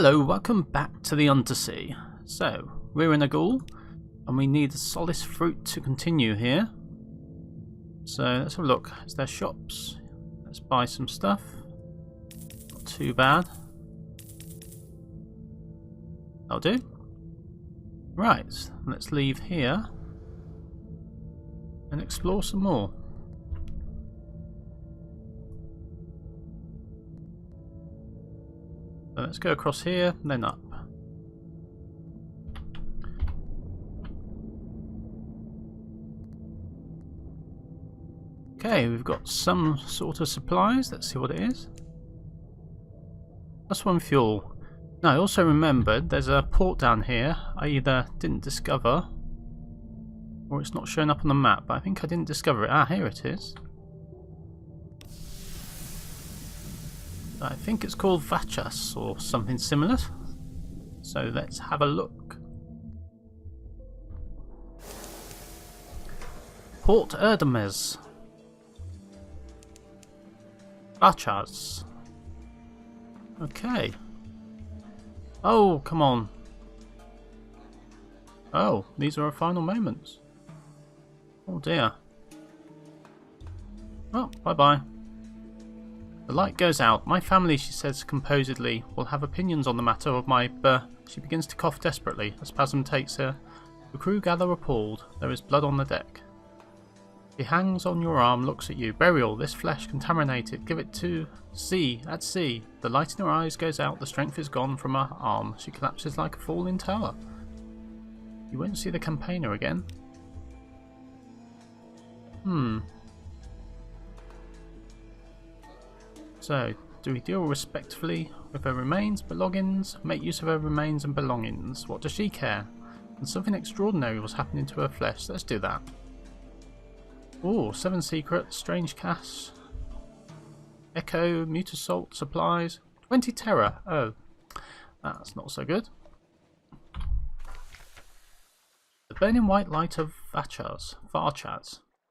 Hello, welcome back to the Unterzee. So, we're in a ghoul, and we need a solace fruit to continue here. So, let's have a look. Is there shops? Let's buy some stuff. Not too bad. That'll do. Right, let's leave here and explore some more. So let's go across here and then up. Okay, we've got some sort of supplies. Let's see what it is. +1 fuel. Now I also remembered there's a port down here I either didn't discover or it's not showing up on the map, but I think I didn't discover it. Ah, here it is. I think it's called Vartra or something similar. So let's have a look. Port Erdemes. Vartra. Okay. Oh, come on. Oh, these are our final moments. Oh dear. Oh, bye-bye. The light goes out. My family, she says composedly, will have opinions on the matter of my She begins to cough desperately. A spasm takes her. The crew gather appalled. There is blood on the deck. She hangs on your arm, looks at you. Burial, this flesh contaminated. Give it to sea, at sea. The light in her eyes goes out. The strength is gone from her arm. She collapses like a falling tower. You won't see the campaigner again. So, do we deal respectfully with her remains, belongings? Make use of her remains and belongings. What does she care? And something extraordinary was happening to her flesh. Let's do that. Oh, 7 secrets, strange cash, echo, mute assault, supplies, 20 terror. Oh, that's not so good. The burning white light of Vartra.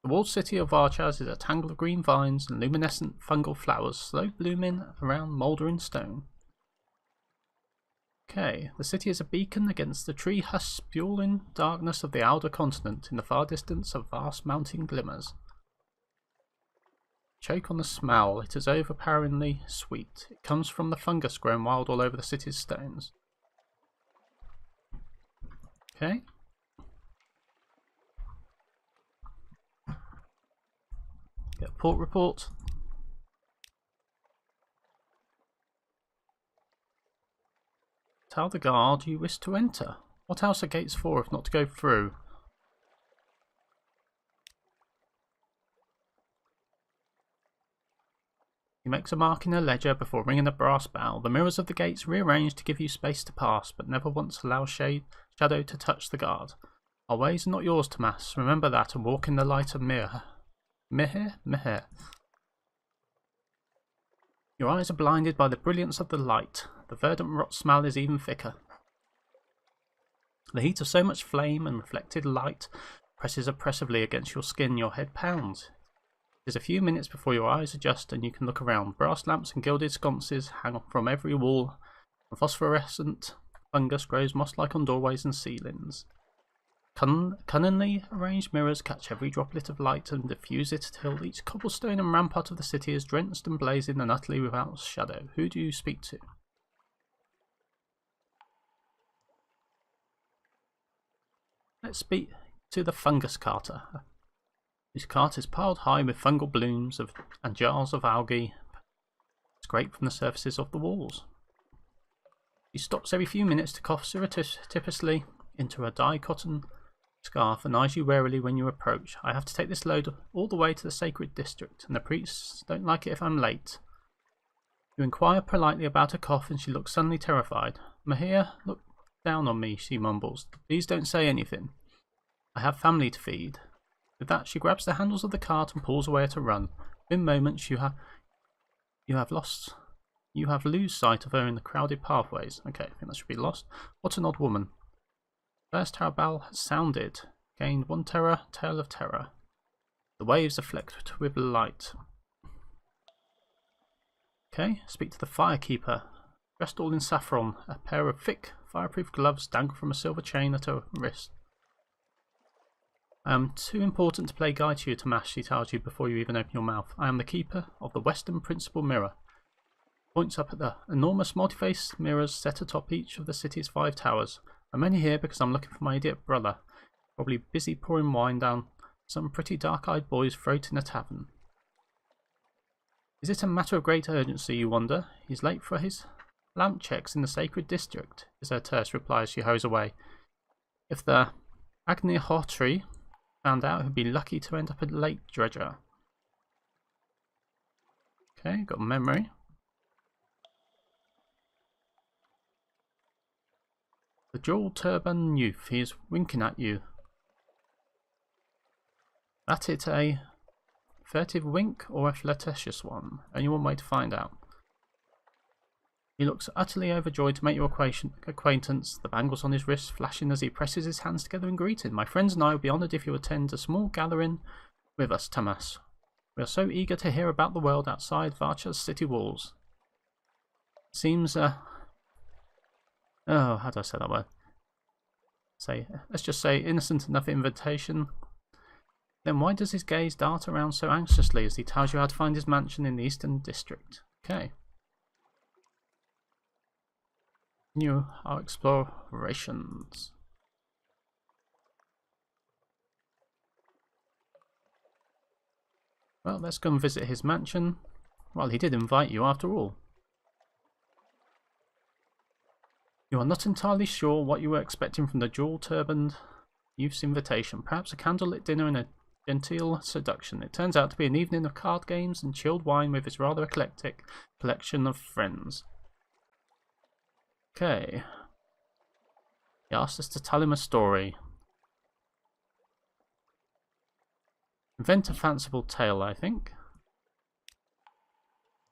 The walled city of Vartra is a tangle of green vines and luminescent fungal flowers, slow blooming around mouldering stone. Okay, the city is a beacon against the tree-hushed spewing darkness of the outer continent. In the far distance, a vast mountain glimmers. Choke on the smell. It is overpoweringly sweet. It comes from the fungus grown wild all over the city's stones. Okay. Get a port report. Tell the guard you wish to enter. What else are gates for if not to go through? He makes a mark in a ledger before ringing a brass bell. The mirrors of the gates rearrange to give you space to pass, but never once allow shadow to touch the guard. Our ways are not yours, Tomas. Remember that and walk in the light of Mihir. Mihir. Your eyes are blinded by the brilliance of the light. The verdant rot smell is even thicker. The heat of so much flame and reflected light presses oppressively against your skin. Your head pounds. It is a few minutes before your eyes adjust and you can look around. Brass lamps and gilded sconces hang from every wall. A phosphorescent fungus grows moss-like on doorways and ceilings. Cunningly arranged mirrors catch every droplet of light and diffuse it till each cobblestone and rampart of the city is drenched and blazing and utterly without shadow. Who do you speak to? Let's speak to the fungus carter. His cart is piled high with fungal blooms and jars of algae scraped from the surfaces of the walls. He stops every few minutes to cough surreptitiously into a dye cotton scarf and eyes you warily when you approach. I have to take this load all the way to the sacred district, and the priests don't like it if I'm late. You inquire politely about her cough, and she looks suddenly terrified. Mihir, look down on me, she mumbles. Please don't say anything. I have family to feed. With that, she grabs the handles of the cart and pulls away at a run. In moments, you have lose sight of her in the crowded pathways. Okay, I think that should be lost. What an odd woman. First terror bell has sounded. Gained 1 terror, tale of terror. The waves are flecked with light. Okay, speak to the firekeeper. dressed all in saffron. A pair of thick, fireproof gloves dangle from a silver chain at her wrist. I am too important to play guide to you, Tomas, she tells you before you even open your mouth. I am the keeper of the Western Principal Mirror. Points up at the enormous multi-faced mirrors set atop each of the city's 5 towers. I'm only here because I'm looking for my idiot brother, probably busy pouring wine down some pretty dark-eyed boy's throat in a tavern. Is it a matter of great urgency, you wonder? He's late for his lamp checks in the sacred district, is her terse reply as she hurries away. If the Agnihotri found out, he'd be lucky to end up a late dredger. Okay, got memory. The jewel turban youth, he is winking at you. That it a furtive wink or a flirtatious one? Only one way to find out. He looks utterly overjoyed to make your acquaintance, the bangles on his wrists flashing as he presses his hands together in greeting. My friends and I will be honoured if you attend a small gathering with us, Tomas. We are so eager to hear about the world outside Vartra's city walls. Seems, oh, how do I say that word? Let's just say innocent enough invitation. Then why does his gaze dart around so anxiously as he tells you how to find his mansion in the Eastern District? Okay. Continue our explorations. Well, let's go and visit his mansion. Well, he did invite you after all. You are not entirely sure what you were expecting from the jewel-turbaned youth's invitation. Perhaps a candlelit dinner and a genteel seduction. It turns out to be an evening of card games and chilled wine with his rather eclectic collection of friends. Okay. He asked us to tell him a story. Invent a fanciful tale, I think.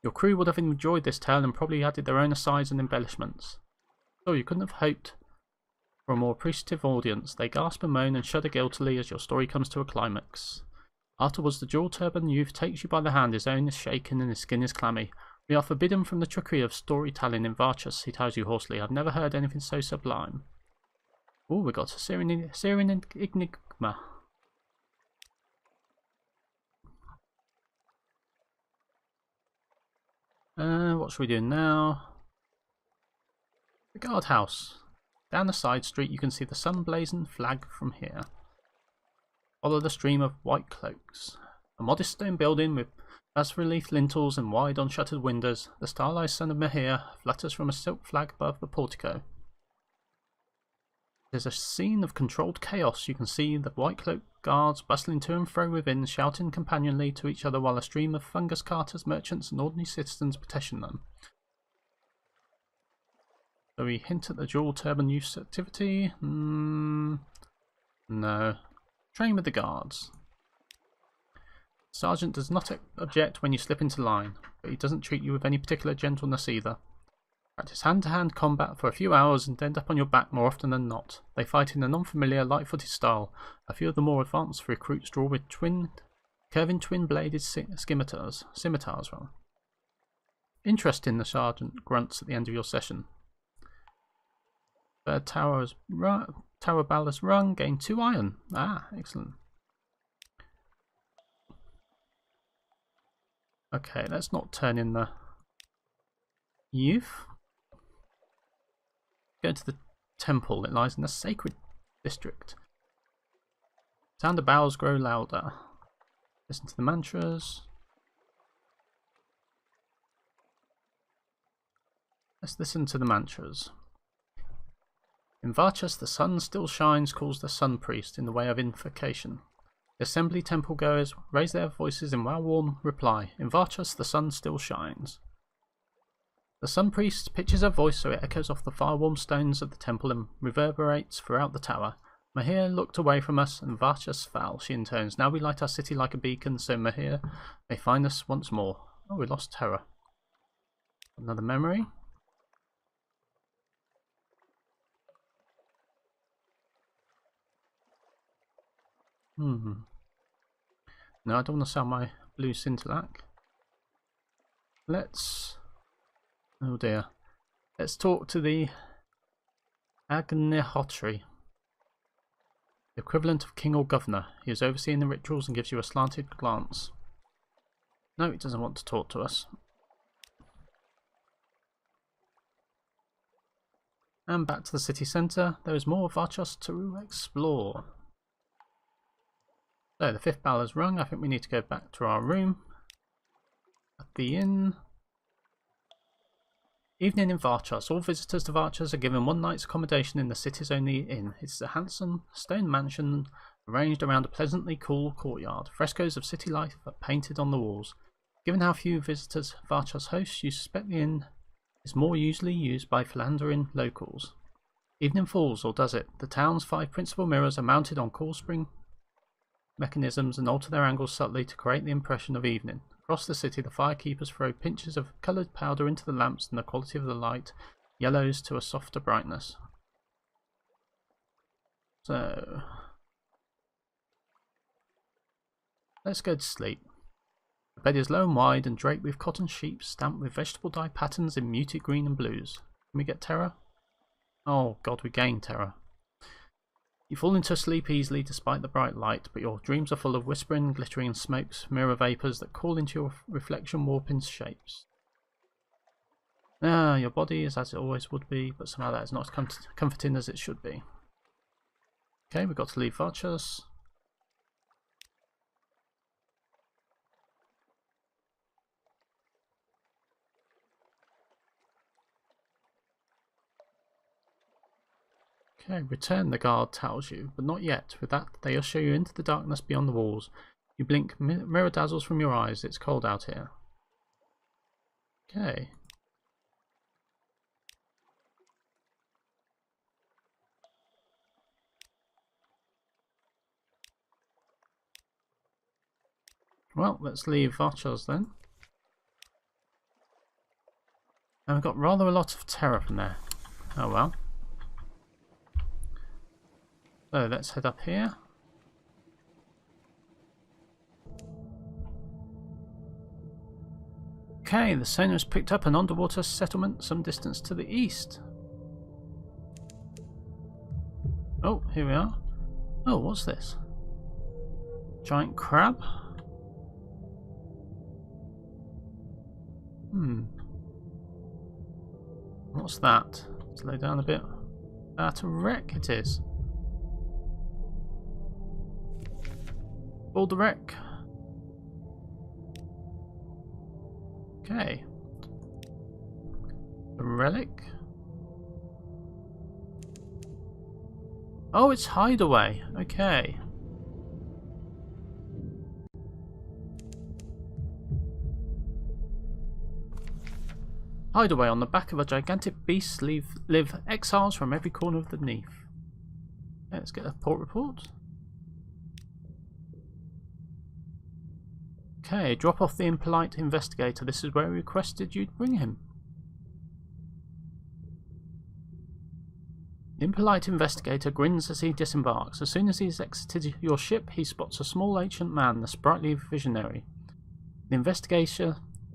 Your crew would have enjoyed this tale and probably added their own asides and embellishments. So you couldn't have hoped for a more appreciative audience. They gasp and moan and shudder guiltily as your story comes to a climax. Afterwards, the jewel-turban youth takes you by the hand. His own is shaken and his skin is clammy. We are forbidden from the trickery of storytelling in Vartra, he tells you hoarsely. I've never heard anything so sublime. Oh, we got a Syrian enigma. What should we do now? The Guardhouse. Down the side street you can see the sun-blazoned flag from here. Follow the stream of white cloaks. A modest stone building with bas-relief lintels and wide unshuttered windows. The stylized sun of Mahir flutters from a silk flag above the portico. There's a scene of controlled chaos. You can see the white-cloaked guards bustling to and fro within, shouting companionably to each other while a stream of fungus carters, merchants and ordinary citizens petition them. So we hint at the jewel-turban youth's activity? No. Train with the guards. Sergeant does not object when you slip into line, but he doesn't treat you with any particular gentleness either. Practice hand-to-hand combat for a few hours and end up on your back more often than not. They fight in an unfamiliar, light-footed style. A few of the more advanced recruits draw with curving twin-bladed scimitars. Interesting, the sergeant grunts at the end of your session. Third tower ballast rung, gain 2 iron. Ah, excellent. Okay, let's not turn in the youth. Go to the temple. It lies in the sacred district. Sound of bells grow louder. Listen to the mantras. Let's listen to the mantras. In Vartra, the sun still shines, calls the sun priest in the way of invocation. The assembly temple goers raise their voices in well-worn reply. In Vartra, the sun still shines. The sun priest pitches her voice so it echoes off the fire-warm stones of the temple and reverberates throughout the tower. Mahir looked away from us, and Vartra fell, she intones. Now we light our city like a beacon, so Mahir may find us once more. Oh, we lost terror. Another memory. No, I don't want to sell my blue scintillac. Let's... Oh dear. Let's talk to the Agnihotri, the equivalent of king or governor. He is overseeing the rituals and gives you a slanted glance. No, he doesn't want to talk to us. And back to the city centre. There is more Vartra to explore. So the 5th bell has rung. I think we need to go back to our room at the inn. Evening in Vartra. All visitors to Vartra are given one night's accommodation in the city's only inn. It is a handsome stone mansion arranged around a pleasantly cool courtyard. Frescoes of city life are painted on the walls. Given how few visitors Vartra hosts, you suspect the inn is more usually used by philandering locals. Evening falls, or does it? The town's 5 principal mirrors are mounted on cool spring mechanisms and alter their angles subtly to create the impression of evening. Across the city, the firekeepers throw pinches of coloured powder into the lamps, and the quality of the light yellows to a softer brightness. So, let's go to sleep. The bed is low and wide and draped with cotton sheets stamped with vegetable dye patterns in muted green and blues. Can we get terror? Oh god, we gain terror. You fall into sleep easily despite the bright light, but your dreams are full of whispering, glittering and smokes, mirror vapours that call into your reflection warping shapes. Your body is as it always would be, but somehow that is not as comforting as it should be. Okay, we've got to leave Vartra. Okay, return, the guard tells you, but not yet. With that, they usher you into the darkness beyond the walls. You blink, mirror dazzles from your eyes. It's cold out here. Okay. Well, let's leave Vartra then. And we've got rather a lot of terror from there. Oh well. So let's head up here. Okay, the sonar has picked up an underwater settlement some distance to the east. Oh, here we are. Oh, what's this? Giant crab? What's that? Slow down a bit. That a wreck it is. Board the wreck. Okay. A relic. Oh, it's Hideaway. Okay. Hideaway. On the back of a gigantic beast live exiles from every corner of the Neath. Okay, let's get a port report. Okay, drop off the impolite investigator. This is where we requested you'd bring him. The impolite investigator grins as he disembarks. As soon as he's exited your ship, he spots a small ancient man, the sprightly visionary. The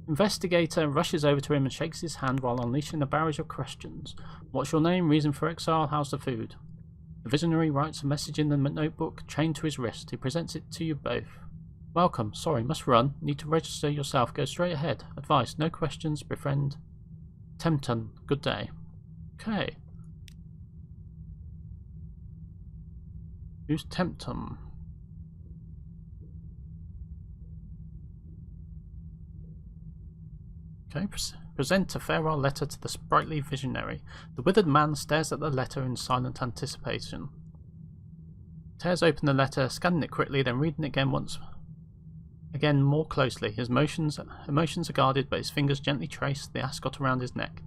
investigator rushes over to him and shakes his hand while unleashing a barrage of questions. What's your name? Reason for exile? How's the food? The visionary writes a message in the notebook, chained to his wrist. He presents it to you both. Welcome. Sorry, must run. Need to register yourself. Go straight ahead. Advice, no questions. Befriend. Tempton. Good day. Okay. Who's Tempton? Okay, present a farewell letter to the sprightly visionary. The withered man stares at the letter in silent anticipation. Tears open the letter, scanning it quickly, then reading it again more closely. His emotions are guarded, but his fingers gently trace the ascot around his neck.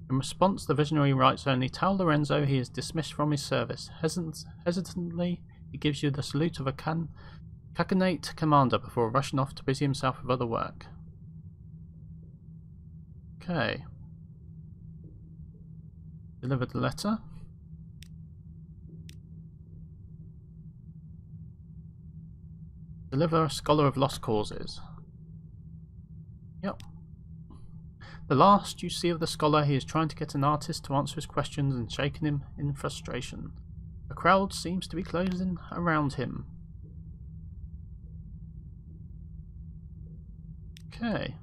In response, the visionary writes only, "Tell Lorenzo he is dismissed from his service." Hesitantly, he gives you the salute of a Khaganate commander before rushing off to busy himself with other work. Okay. Deliver the letter. Deliver a scholar of lost causes. Yep. The last you see of the scholar, he is trying to get an artist to answer his questions and shaking him in frustration. A crowd seems to be closing around him. Okay.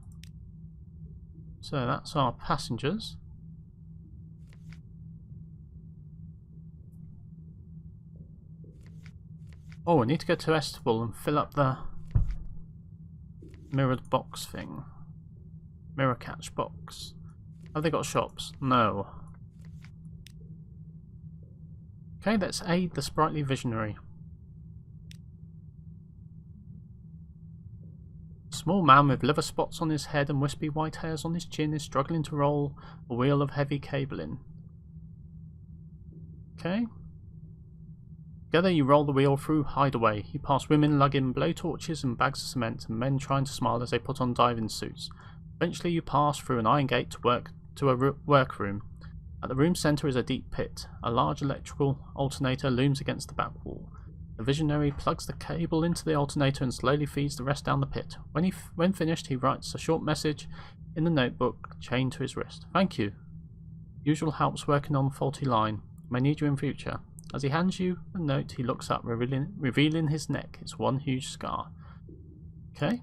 So that's our passengers. Oh, we need to go to Estival and fill up the mirrored box thing. Mirror catch box. Have they got shops? No. Okay, let's aid the sprightly visionary. A small man with liver spots on his head and wispy white hairs on his chin is struggling to roll a wheel of heavy cabling. Okay. Together you roll the wheel through Hideaway. You pass women lugging blowtorches and bags of cement, and men trying to smile as they put on diving suits. Eventually you pass through an iron gate to a workroom. At the room's centre is a deep pit. A large electrical alternator looms against the back wall. The visionary plugs the cable into the alternator and slowly feeds the rest down the pit. When finished, he writes a short message in the notebook chained to his wrist. Thank you. Usual helps working on faulty line. May need you in future. As he hands you a note, he looks up, revealing his neck. It's one huge scar. Okay.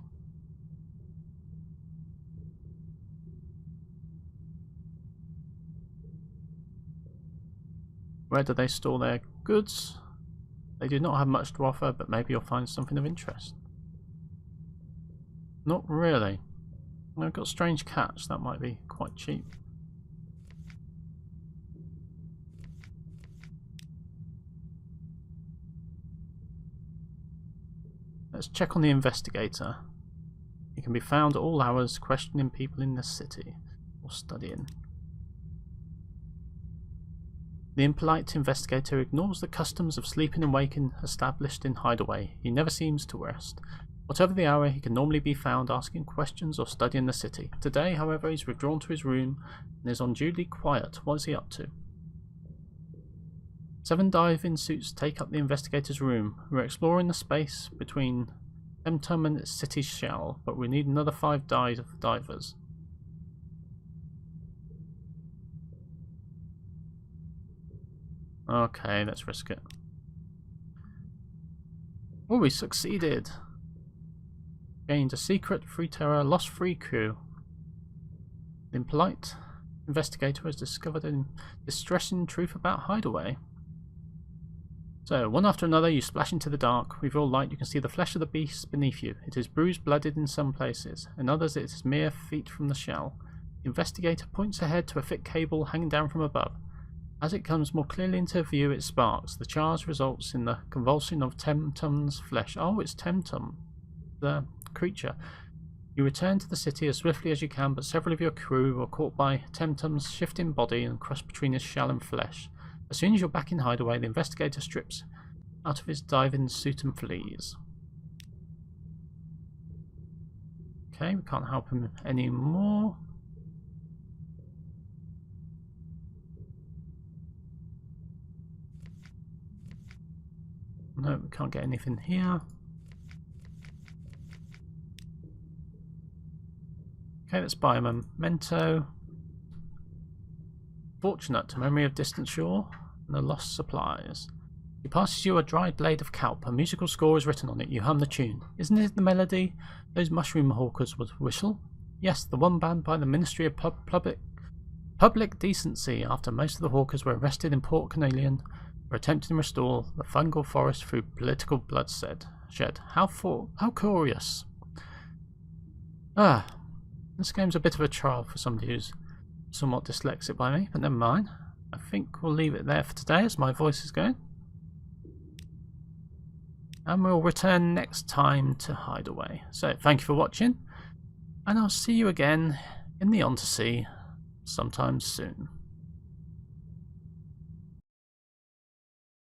Where do they store their goods? They do not have much to offer, but maybe you'll find something of interest. Not really. I've got strange cats, that might be quite cheap. Let's check on the investigator. He can be found at all hours questioning people in the city or studying. The impolite investigator ignores the customs of sleeping and waking established in Hideaway. He never seems to rest. Whatever the hour, he can normally be found asking questions or studying the city. Today, however, he's withdrawn to his room and is unduly quiet. What is he up to? 7 diving suits take up the investigator's room. We're exploring the space between Temtum and its city shell, but we need another 5 divers. Okay, let's risk it. Oh, we succeeded! Gained a secret, free terror, lost free crew. The impolite investigator has discovered a distressing truth about Hideaway. So, one after another, you splash into the dark. With your light, you can see the flesh of the beast beneath you. It is bruised-blooded in some places. In others, it is mere feet from the shell. The investigator points ahead to a thick cable hanging down from above. As it comes more clearly into view, it sparks. The charge results in the convulsion of Temtum's flesh. Oh, it's Temtum, the creature. You return to the city as swiftly as you can, but several of your crew are caught by Temtum's shifting body and crushed between his shell and flesh. As soon as you're back in Hideaway, the investigator strips out of his diving suit and flees. Okay, we can't help him anymore. No, we can't get anything here. Okay, let's buy a memento. Fortunate, a memory of distant shore and the lost supplies. He passes you a dried blade of kelp. A musical score is written on it. You hum the tune. Isn't it the melody those mushroom hawkers would whistle? Yes, the one banned by the Ministry of Public Decency after most of the hawkers were arrested in Port Canelian for attempting to restore the fungal forest through political bloodshed. How curious. This game's a bit of a trial for somebody who's somewhat dyslexic by me, but never mind. I think we'll leave it there for today as my voice is going. And we'll return next time to Hideaway. So thank you for watching, and I'll see you again in the Unterzee sometime soon.